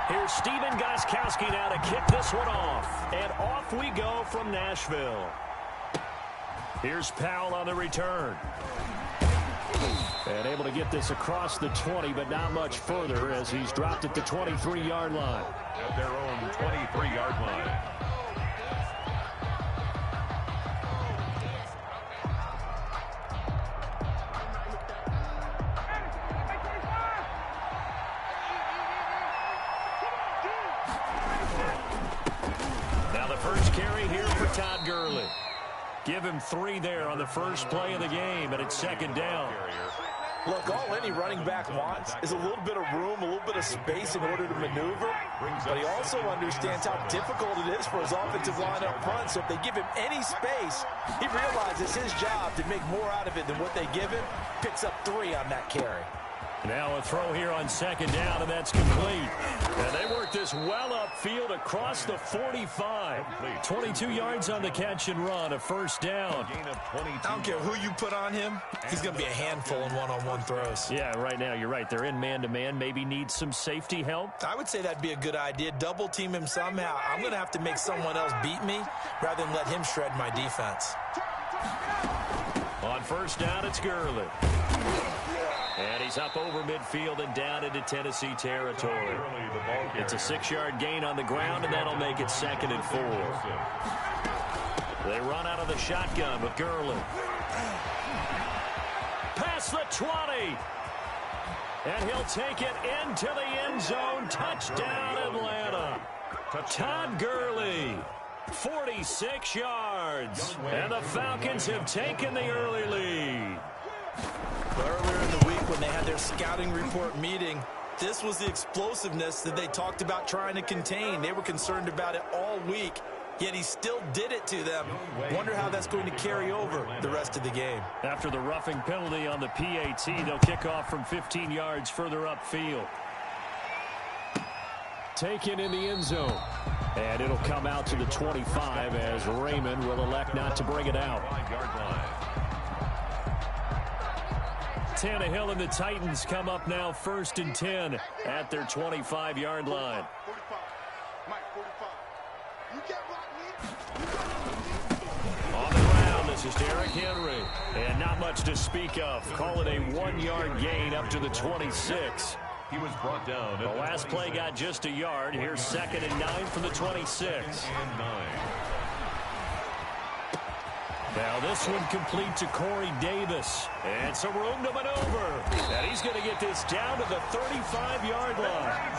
Here's Steven Gostkowski now to kick this one off. And off we go from Nashville. Here's Powell on the return. And able to get this across the 20, but not much further as he's dropped at the 23-yard line. At their own 23-yard line. Now the first carry here for Todd Gurley. Give him 3 there on the first play of the game, and it's second down. Look, all any running back wants is a little bit of room, a little bit of space in order to maneuver. But he also understands how difficult it is for his offensive line up front. So if they give him any space, he realizes his job to make more out of it than what they give him. Picks up 3 on that carry. Now a throw here on second down, and that's complete. And they work this well upfield across the 45. 22 yards on the catch and run, a first down. I don't care who you put on him. He's going to be a handful in one-on-one throws. Yeah, right now you're right. They're in man-to-man. Maybe need some safety help. I would say that'd be a good idea. Double team him somehow. I'm going to have to make someone else beat me rather than let him shred my defense. On first down, it's Gurley. And he's up over midfield and down into Tennessee territory. It's a 6-yard gain on the ground, and that'll make it 2nd and 4. They run out of the shotgun with Gurley. Past the 20. And he'll take it into the end zone. Touchdown, Atlanta. Todd Gurley. 46 yards. And the Falcons have taken the early lead. Earlier in the week when they had their scouting report meeting, this was the explosiveness that they talked about trying to contain. They were concerned about it all week, yet he still did it to them. Wonder how that's going to carry over the rest of the game. After the roughing penalty on the PAT, they'll kick off from 15 yards further upfield. Taken in the end zone. And it'll come out to the 25 as Raymond will elect not to bring it out. Tannehill and the Titans come up now 1st and 10 at their 25-yard line. On the ground, this is Derrick Henry. And not much to speak of. Call it a 1-yard gain up to the 26. He was brought down. The last play got just a yard. Here's 2nd and 9 from the 26. Now this one complete to Corey Davis. And some room to maneuver. And he's going to get this down to the 35-yard line.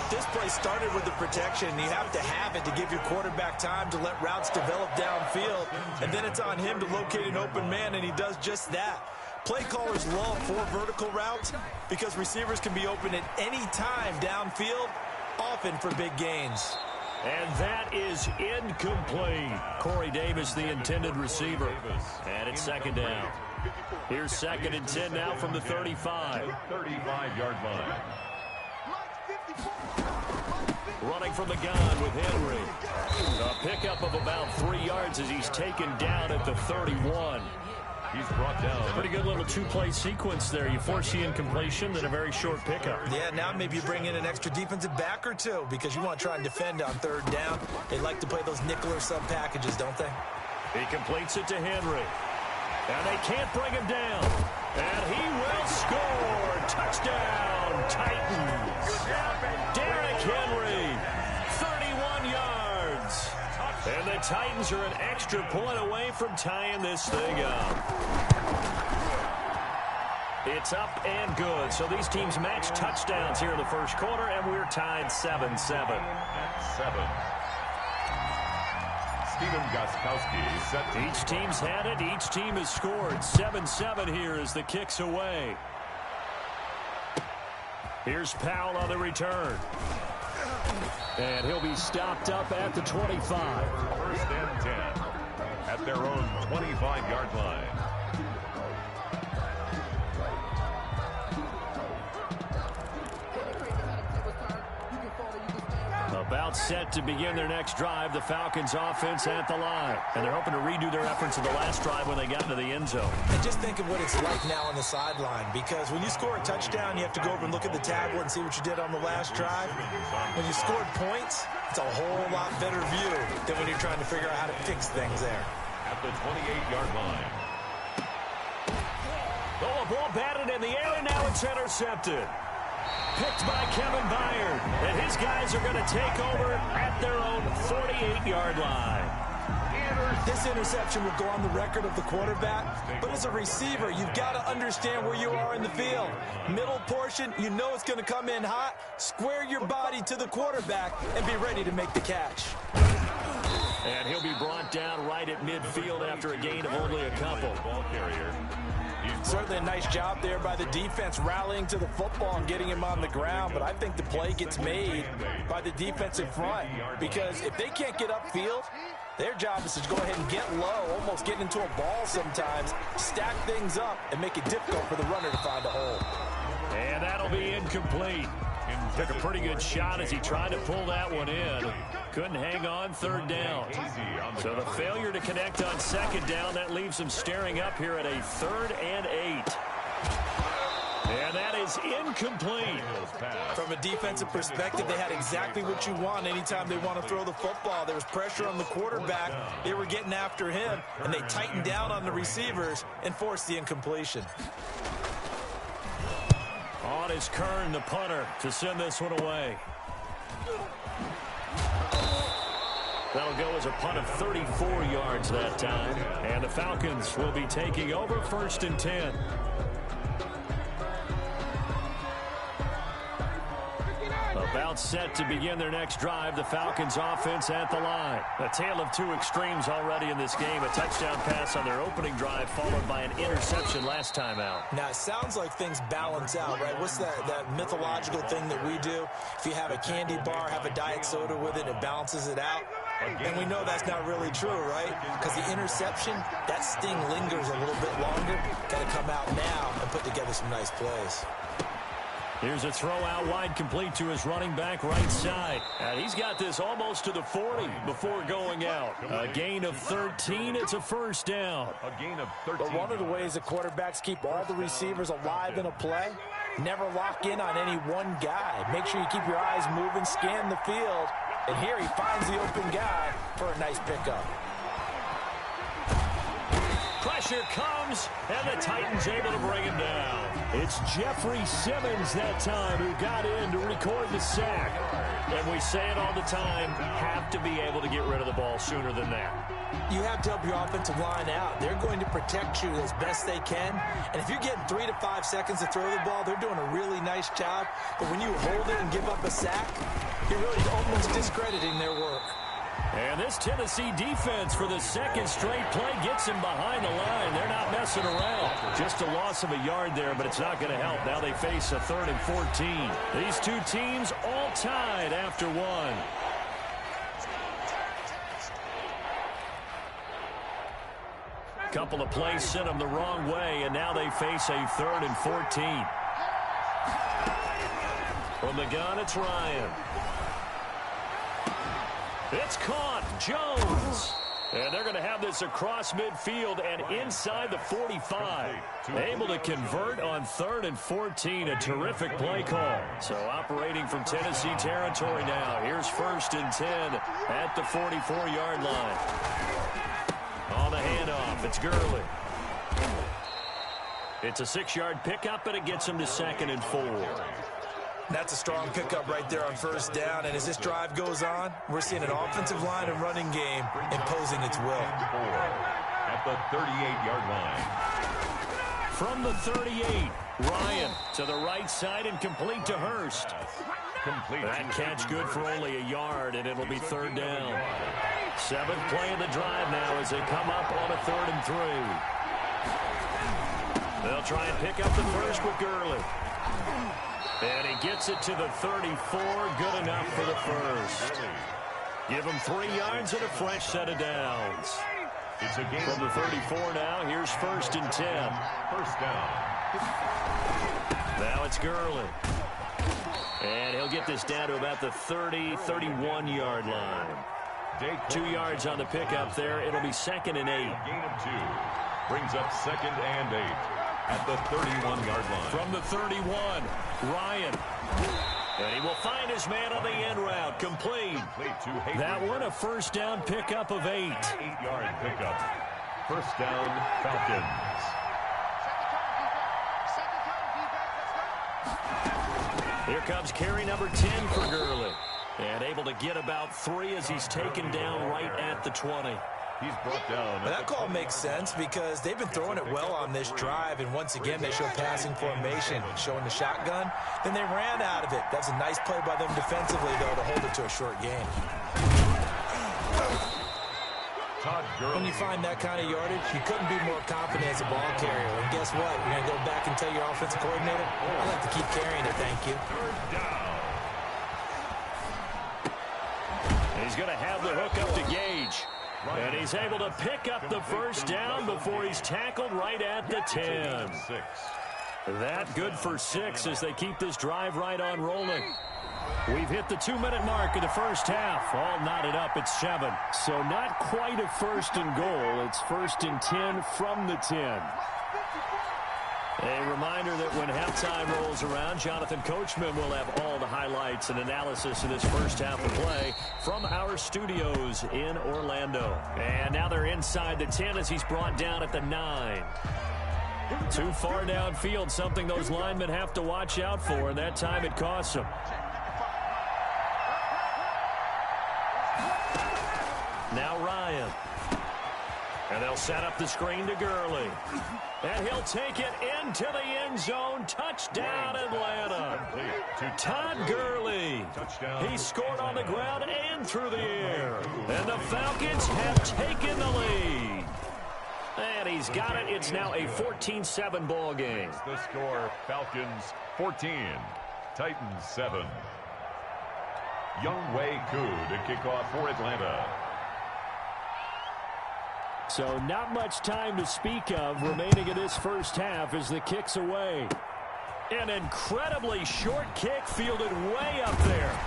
This play started with the protection. You have to have it to give your quarterback time to let routes develop downfield. And then it's on him to locate an open man, and he does just that. Play callers love 4 vertical routes because receivers can be open at any time downfield, often for big gains. And that is incomplete. Corey Davis, the intended receiver. And it's 2nd down. Here's 2nd and 10 now from the 35. 35-yard line. Running from the gun with Henry. A pickup of about 3 yards as he's taken down at the 31. He's brought down. Pretty good little 2-play sequence there. You force the incompletion, then a very short pickup. Yeah, now maybe you bring in an extra defensive back or 2 because you want to try and defend on 3rd down. They like to play those nickel or sub packages, don't they? He completes it to Henry. And they can't bring him down. And he will score. Touchdown, Titans. Derrick Henry, 31 yards. And the Titans are an extra point away from tying this thing up. It's up and good. So these teams match touchdowns here in the first quarter, and we're tied 7-7. 7. Steven Gostkowski set. Each team's had it. Each team has scored. 7-7 here as the kick's away. Here's Powell on the return. And he'll be stopped up at the 25. 1st and 10 at their own 25-yard line. A About set to begin their next drive, the Falcons offense at the line. And they're hoping to redo their efforts of the last drive when they got into the end zone. And just think of what it's like now on the sideline, because when you score a touchdown, you have to go over and look at the tablet and see what you did on the last drive. When you scored points, it's a whole lot better view than when you're trying to figure out how to fix things there. At the 28-yard line. Oh, a ball batted in the air, and now it's intercepted. Picked by Kevin Byard, and his guys are going to take over at their own 48-yard line. This interception will go on the record of the quarterback, but as a receiver, you've got to understand where you are in the field. Middle portion, you know it's going to come in hot. Square your body to the quarterback and be ready to make the catch. And he'll be brought down right at midfield after a gain of only a couple. Ball carrier. Certainly a nice job there by the defense rallying to the football and getting him on the ground, but I think the play gets made by the defensive front, because if they can't get upfield, their job is to go ahead and get low, almost get into a ball sometimes, stack things up, and make it difficult for the runner to find a hole. And that'll be incomplete. Took a pretty good shot as he tried to pull that one in. Couldn't hang on, third down. So the failure to connect on second down, that leaves him staring up here at a 3rd and 8. And that is incomplete. From a defensive perspective, they had exactly what you want anytime they want to throw the football. There was pressure on the quarterback. They were getting after him, and they tightened down on the receivers and forced the incompletion. On is Kern, the punter, to send this one away. That'll go as a punt of 34 yards that time. And the Falcons will be taking over 1st and 10. About set to begin their next drive, the Falcons offense at the line. A tale of two extremes already in this game. A touchdown pass on their opening drive, followed by an interception last time out. Now, it sounds like things balance out, right? What's that mythological thing that we do? If you have a candy bar, have a diet soda with it, it balances it out. And we know that's not really true, right? Because the interception, that sting lingers a little bit longer. Got to come out now and put together some nice plays. Here's a throw out wide, complete to his running back right side. And he's got this almost to the 40 before going out. A gain of 13. It's a 1st down. A gain of 13. But one of the ways that quarterbacks keep all the receivers alive in a play, never lock in on any one guy. Make sure you keep your eyes moving, scan the field. And here he finds the open guy for a nice pickup. Pressure comes, and the Titans able to bring him down. It's Jeffrey Simmons that time who got in to record the sack. And we say it all the time, have to be able to get rid of the ball sooner than that. You have to help your offensive line out. They're going to protect you as best they can. And if you're getting 3 to 5 seconds to throw the ball, they're doing a really nice job. But when you hold it and give up a sack, you're really almost discrediting their work. And this Tennessee defense for the 2nd straight play gets him behind the line. They're not messing around. Just a loss of a yard there, but it's not going to help. Now they face a 3rd and 14. These two teams all tied after one. Couple of plays sent them the wrong way, and now they face a 3rd and 14. From the gun, it's Ryan. It's caught. Jones. And they're going to have this across midfield and inside the 45. Able to convert on 3rd and 14. A terrific play call. So operating from Tennessee territory now. Here's 1st and 10 at the 44-yard line. On the handoff, it's Gurley. It's a 6-yard pickup, and it gets him to 2nd and 4. That's a strong pickup right there on 1st down. And as this drive goes on, we're seeing an offensive line and running game imposing its will. At the 38-yard line. From the 38, Ryan to the right side and complete to Hurst. That catch good for only a yard, and it'll be 3rd down. 7th play of the drive now as they come up on a 3rd and 3. They'll try and pick up the first with Gurley. And he gets it to the 34. Good enough for the first. Give him 3 yards and a fresh set of downs. It's a game from the 34 now. Here's 1st and 10. 1st down. Now it's Gurley. And he'll get this down to about the 30, 31-yard line. 2 yards on the pickup there. It'll be 2nd and 8. Gain of 2. Brings up 2nd and 8 at the 31-yard line. From the 31, Ryan. And he will find his man on the end route. Complete. That one a first down pickup of 8. 8-yard pickup. First down, Falcons. Here comes carry number 10 for Gurley. And able to get about 3 as he's taken down right at the 20. He's brought down. Well, that call makes sense because they've been throwing it well on this drive, and once again they show passing formation, showing the shotgun. Then they ran out of it. That's a nice play by them defensively, though, to hold it to a short game. When you find that kind of yardage, you couldn't be more confident as a ball carrier. And guess what? You're going to go back and tell your offensive coordinator, I'd like to keep carrying it, thank you. He's going to have the hook up to Gage. And he's able to pick up the first down before he's tackled right at the 10. That good for 6 as they keep this drive right on rolling. We've hit the 2-minute mark of the first half. All knotted up at 7. So not quite a first and goal. It's 1st and 10 from the 10. A reminder that when halftime rolls around, Jonathan Coachman will have all the highlights and analysis of this first half of play from our studios in Orlando. And now they're inside the 10 as he's brought down at the 9. Too far downfield, something those linemen have to watch out for, and that time it costs them. Now Ryan. And they'll set up the screen to Gurley. And he'll take it into the end zone. Touchdown, Atlanta. Todd Gurley. He scored on the ground and through the air. And the Falcons have taken the lead. And he's got it. It's now a 14-7 ball game. The score, Falcons 14, Titans 7. Younghoe Koo to kick off for Atlanta. So not much time to speak of remaining in this first half as the kick's away. An incredibly short kick fielded way up there.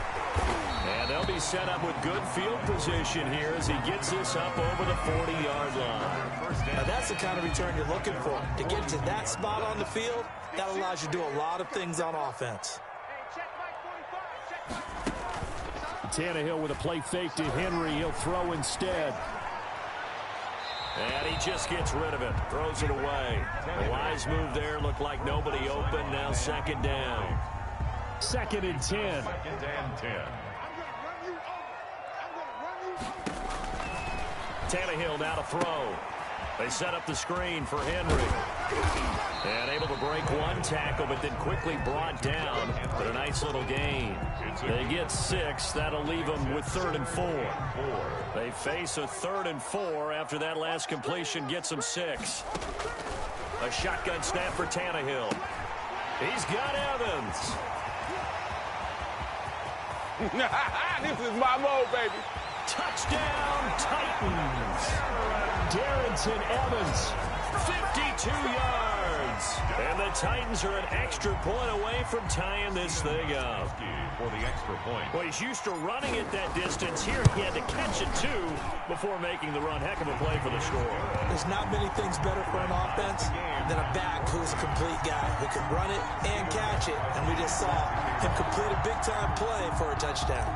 And they'll be set up with good field position here as he gets this up over the 40-yard line. Now that's the kind of return you're looking for. To get to that spot on the field, that allows you to do a lot of things on offense. Tannehill with a play fake to Henry. He'll throw instead. And he just gets rid of it. Throws it away. A wise move there. Looked like nobody open. Now 2nd down. 2nd and 10. 2nd and 10. Tannehill now to throw. They set up the screen for Henry. And able to break one tackle, but then quickly brought down. But a nice little gain. They get 6. That'll leave them with 3rd and 4. They face a 3rd and 4 after that last completion gets them 6. A shotgun snap for Tannehill. He's got Evans. This is my mode, baby. Touchdown, Titans. Darrington Evans, 52 yards. And the Titans are an extra point away from tying this thing up. For the extra point. Well, he's used to running it that distance. Here he had to catch it, too, before making the run. Heck of a play for the score. There's not many things better for an offense than a back who's a complete guy who can run it and catch it. And we just saw him complete a big-time play for a touchdown.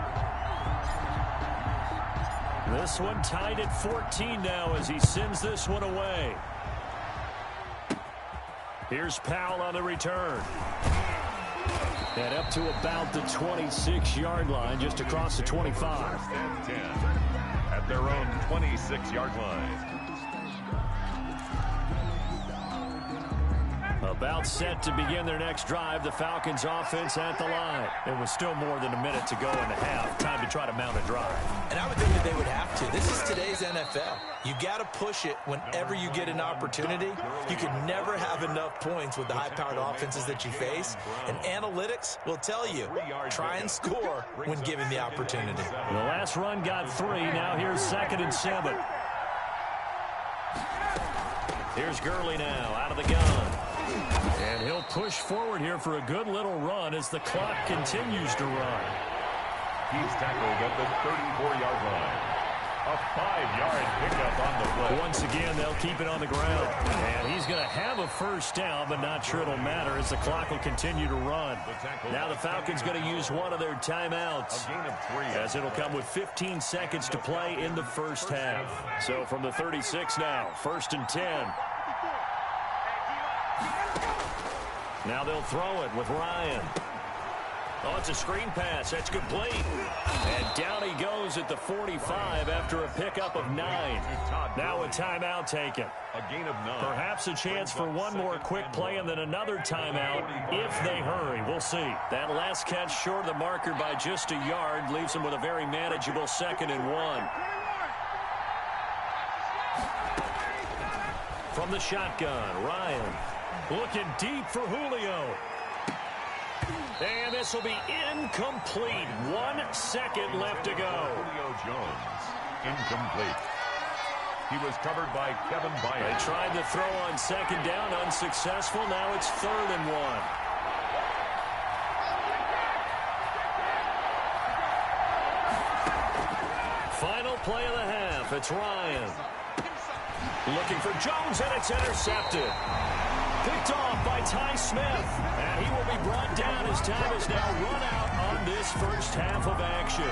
This one tied at 14 now as he sends this one away. Here's Powell on the return. And up to about the 26-yard line, just across the 25. 10 at their own 26-yard line. About set to begin their next drive. The Falcons offense at the line. It was still more than a minute to go in the half. Time to try to mount a drive. And I would think that they would have to. This is today's NFL. You got to push it whenever you get an opportunity. You can never have enough points with the high-powered offenses that you face. And analytics will tell you, try and score when given the opportunity. The last run got 3. Now here's 2nd and 7. Here's Gurley now out of the gun. And he'll push forward here for a good little run as the clock continues to run. He's tackled at the 34-yard line. A 5-yard pickup on the play. Once again, they'll keep it on the ground. And he's going to have a first down, but not sure it'll matter as the clock will continue to run. Now the Falcons going to use one of their timeouts, A gain of 3. as it'll come with 15 seconds to play in the first half. So from the 36 now, 1st and 10. Now they'll throw it with Ryan. Oh, it's a screen pass. That's complete. And down he goes at the 45 after a pickup of 9. Now a timeout taken. A gain of 9. Perhaps a chance for one more quick play and then another timeout if they hurry. We'll see. That last catch short of the marker by just a yard leaves them with a very manageable 2nd and 1. From the shotgun, Ryan looking deep for Julio. And this will be incomplete. 1 second left to go. Julio Jones, incomplete. He was covered by Kevin Byard. They tried to throw on 2nd down, unsuccessful. Now it's 3rd and 1. Final play of the half. It's Ryan. Looking for Jones, and it's intercepted. Picked off by Ty Smith. And he will be brought down as time is now run out on this first half of action.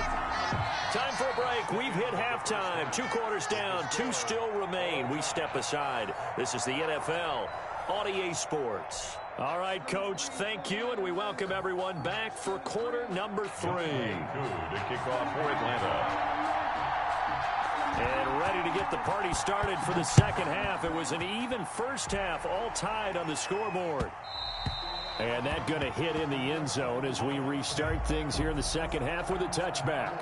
Time for a break. We've hit halftime. 2 quarters down. 2 still remain. We step aside. This is the NFL on EA Sports. All right, Coach, thank you, and we welcome everyone back for quarter number 3. To kick off for Atlanta. And ready to get the party started for the second half. It was an even first half, all tied on the scoreboard. And that going to hit in the end zone as we restart things here in the second half with a touchback.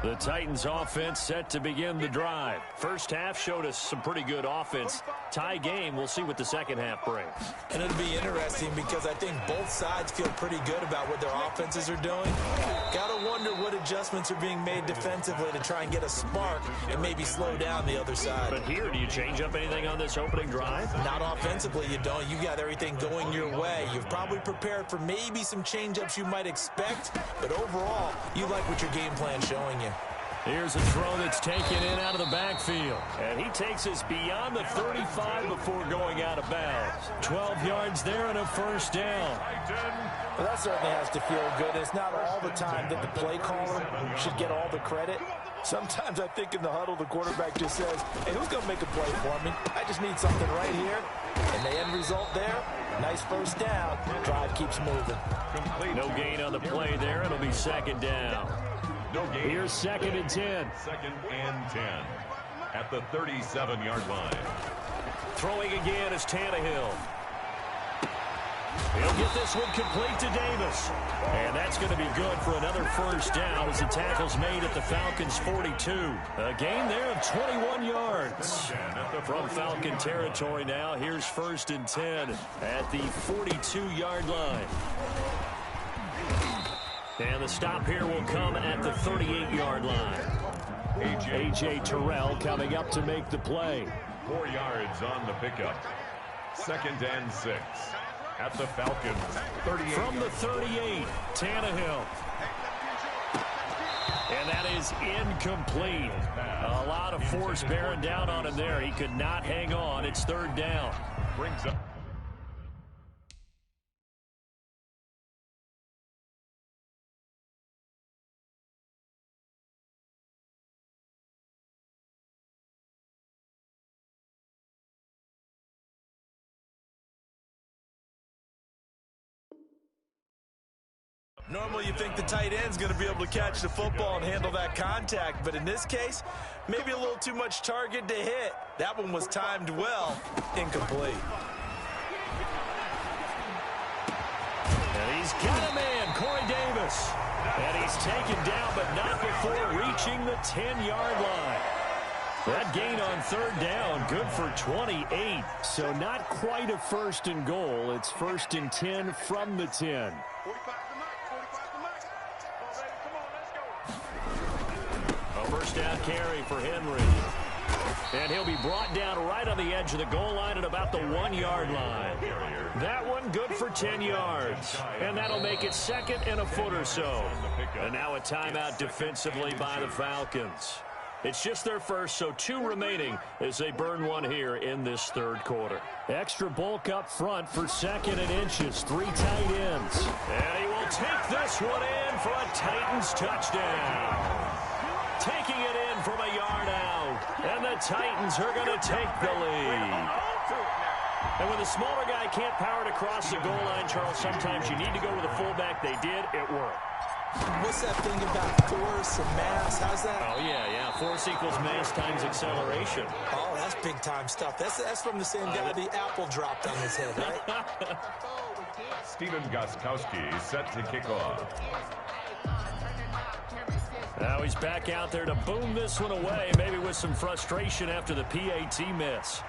The Titans offense set to begin the drive. First half showed us some pretty good offense. Tie game. We'll see what the second half brings. And it'll be interesting because I think both sides feel pretty good about what their offenses are doing. Gotta wonder what adjustments are being made defensively to try and get a spark and maybe slow down the other side. But here, do you change up anything on this opening drive? Not offensively, you don't. You got everything going your way. You've probably prepared for maybe some change-ups you might expect, but overall, you like what your game plan's showing you. Here's a throw that's taken in out of the backfield. And he takes us beyond the 35 before going out of bounds. 12 yards there and a first down. Well, that certainly has to feel good. It's not all the time that the play caller should get all the credit. Sometimes I think in the huddle, the quarterback just says, hey, who's going to make a play for me? I just need something right here. And the end result there, nice first down. Drive keeps moving. No gain on the play there. It'll be second down. No gain. Here's 2nd and 10. 2nd and 10 at the 37-yard line. Throwing again is Tannehill. He'll get this one complete to Davis. And that's going to be good for another first down as the tackle's made at the Falcons' 42. A gain there of 21 yards. From Falcon territory now, here's 1st and 10 at the 42-yard line. And the stop here will come at the 38-yard line. A.J. Terrell coming up to make the play. 4 yards on the pickup. 2nd and 6 at the Falcons' 38. From the 38, Tannehill. And that is incomplete. A lot of force bearing down on him there. He could not hang on. It's 3rd down. Brings up. Normally you think the tight end's going to be able to catch the football and handle that contact, but in this case, maybe a little too much target to hit. That one was timed well, incomplete. And he's got a man, Corey Davis. And he's taken down, but not before reaching the 10-yard line. That gain on 3rd down, good for 28. So not quite a 1st and goal. It's 1st and 10 from the 10. A first down carry for Henry. And he'll be brought down right on the edge of the goal line at about the 1-yard line. That one good for 10 yards. And that'll make it second and a foot or so. And now a timeout defensively by the Falcons. It's just their first, so 2 remaining as they burn one here in this third quarter. Extra bulk up front for 2nd and inches. 3 tight ends. And he will take this one in for a Titans touchdown. Taking it in from a yard out. And the Titans are going to take the lead. And when the smaller guy can't power it across the goal line, Charles, sometimes you need to go with a fullback. They did. It worked. What's that thing about force and mass? How's that? Oh, yeah. Force equals mass times acceleration. Oh, that's big-time stuff. That's from the same guy the apple dropped on his head, right? Steven Gostkowski set to kick off. Now he's back out there to boom this one away, maybe with some frustration after the PAT miss.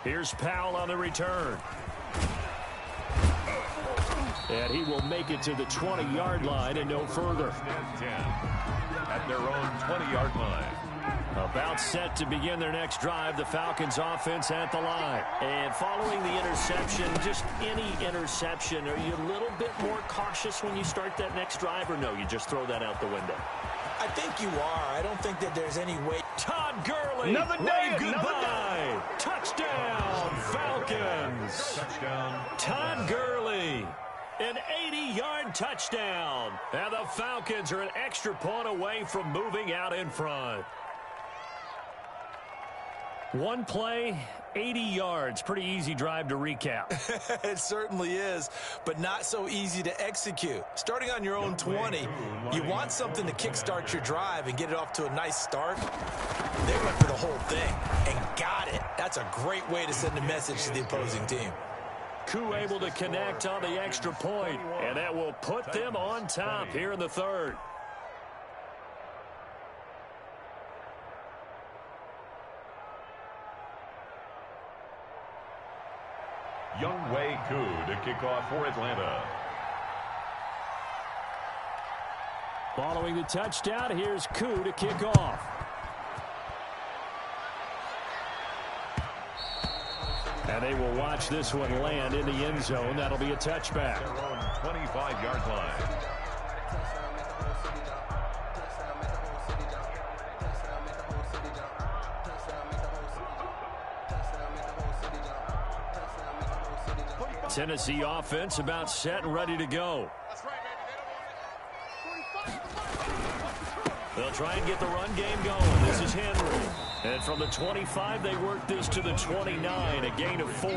Here's Powell on the return. And he will make it to the 20-yard line and no further. 10 at their own 20-yard line. About set to begin their next drive, the Falcons offense at the line. And following the interception, just any interception, are you a little bit more cautious when you start that next drive, or no, you just throw that out the window? I think you are. I don't think that there's any way. Todd Gurley, Another day, wave goodbye. another Touchdown, Falcons. Touchdown. Todd Gurley. An 80-yard touchdown. And the Falcons are an extra point away from moving out in front. One play, 80 yards. Pretty easy drive to recap. It certainly is, but not so easy to execute. Starting on your own 20, you want something to kickstart your drive and get it off to a nice start. They went for the whole thing and got it. That's a great way to send a message to the opposing team. Koo able to connect on the extra point, and that will put them on top here in the third. Younghoe Koo to kick off for Atlanta. Following the touchdown, here's Koo to kick off. And they will watch this one land in the end zone. That'll be a touchback. Their own 25-yard line. Tennessee offense about set and ready to go. They'll try and get the run game going. This is Henry. And from the 25, they work this to the 29, a gain of 4.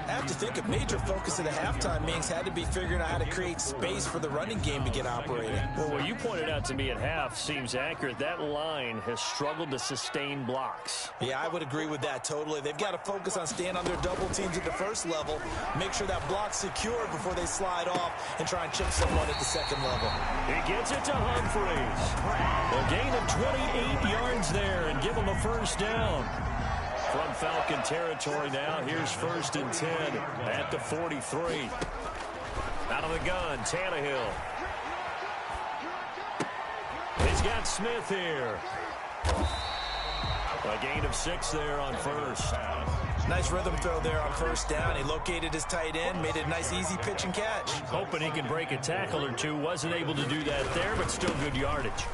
I have to think a major focus of the halftime meetings had to be figuring out how to create space for the running game to get operating. Well, what you pointed out to me at half seems accurate. That line has struggled to sustain blocks. Yeah, I would agree with that totally. They've got to focus on staying on their double teams at the first level, make sure that block's secure before they slide off and try and chip someone at the second level. He gets it to Humphreys. A gain of 28 yards there and give him a first down. From Falcon territory now, here's 1st and 10 at the 43. Out of the gun, Tannehill. He's got Smith here. A gain of 6 there on first. Nice rhythm throw there on first down. He located his tight end, made it a nice easy pitch and catch. Hoping he can break a tackle or two. Wasn't able to do that there, but still good yardage.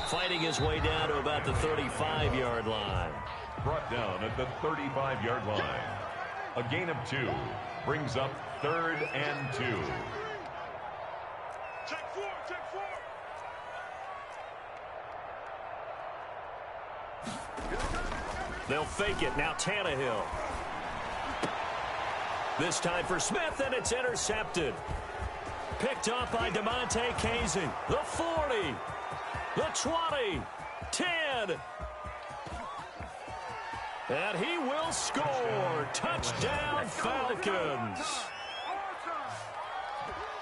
Fighting his way down to about the 35-yard line. Brought down at the 35-yard line. A gain of 2 brings up 3rd and 2. Check 4. They'll fake it. Now Tannehill. This time for Smith, and it's intercepted. Picked up by DeMonte Casey. The 40. The 20. 10. And he will score. Touchdown, Falcons.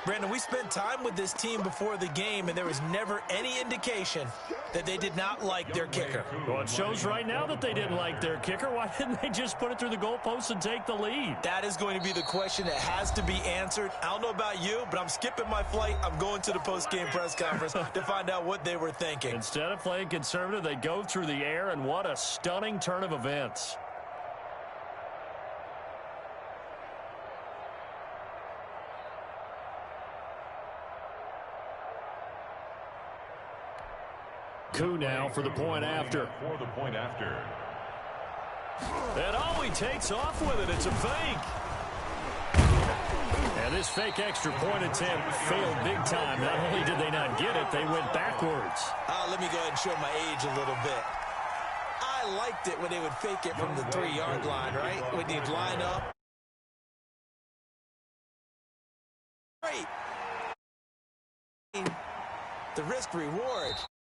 Brandon, we spent time with this team before the game, and there was never any indication that they did not like their kicker. Well, it shows right now that they didn't like their kicker. Why didn't they just put it through the goalpost and take the lead? That is going to be the question that has to be answered. I don't know about you, but I'm skipping my flight. I'm going to the post-game press conference to find out what they were thinking. Instead of playing conservative, they go through the air, and what a stunning turn of events. Coup now for the point after. For the point after. And he takes off with it. It's a fake. And this fake extra point attempt failed big time. Not only did they not get it, they went backwards. Let me go ahead and show my age a little bit. I liked it when they would fake it from the 3-yard line, right? When they'd line up. Great. The risk reward.